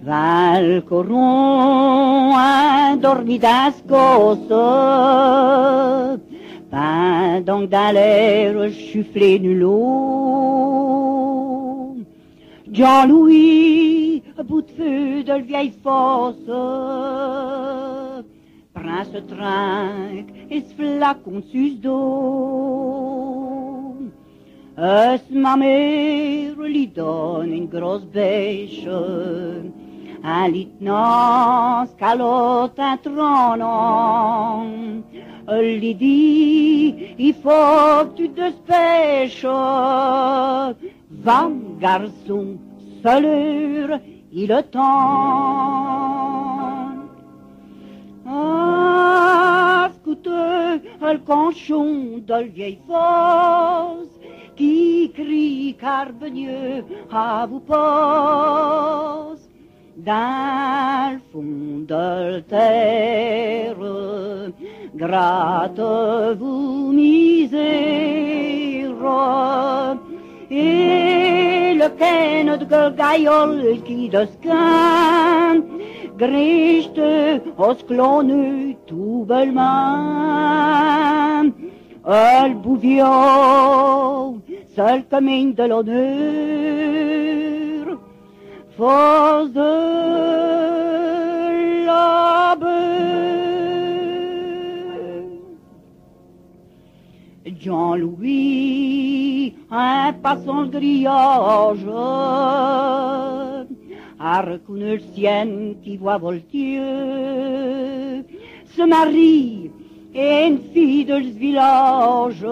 Valcoron a dormi d'ascosse, pendant que dans l'air chufflé nulot. Jean-Louis, bout de feu de la vieille fosse, prend ce trinque et ce flacon dessus dos. Ma mère lui donne une grosse bêche, un lieutenant calotte un trône. Elle lui dit, il faut que tu te dépêches. Va, garçon, seule heure, il le temps. Ah, scouteux, le conchon de la vieille fosse, qui crie Carbenieux à vous pose. Dans le fond de la terre, gratte-vous misère, et le ken de gaillol qui de scan, grichte au clone tout bellement. Le bouvion, seul commun de l'honneur, force de la Jean-Louis, un passant le grillage, a reconnu le sien qui voit Voltieux, se marie et une fille de ce village,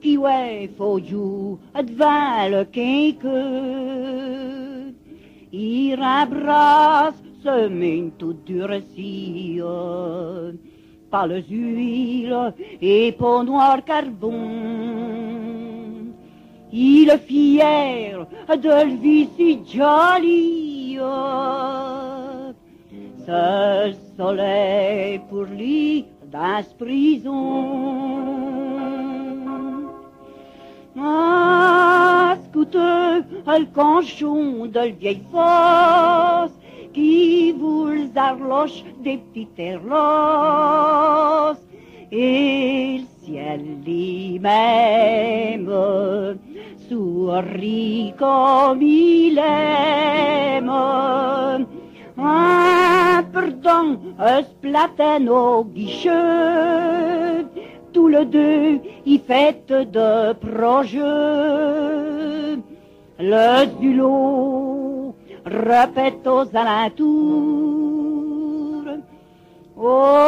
qui ouais, faut jouer devant le quinqueux. Il embrasse ce mine tout durci, par les huiles et peau noir carbon. Il est fier de le vie si joli, ce soleil pour lui dans cette prison. Ah, scouteux, le conchon de la vieille fosse, qui vous arloche des petites erlos, et le ciel lui-même sourit comme il aime. Un perdant, ce platane au guichet, tous les deux, ils fêtent de projets. Le zulot répète aux alentours, oh,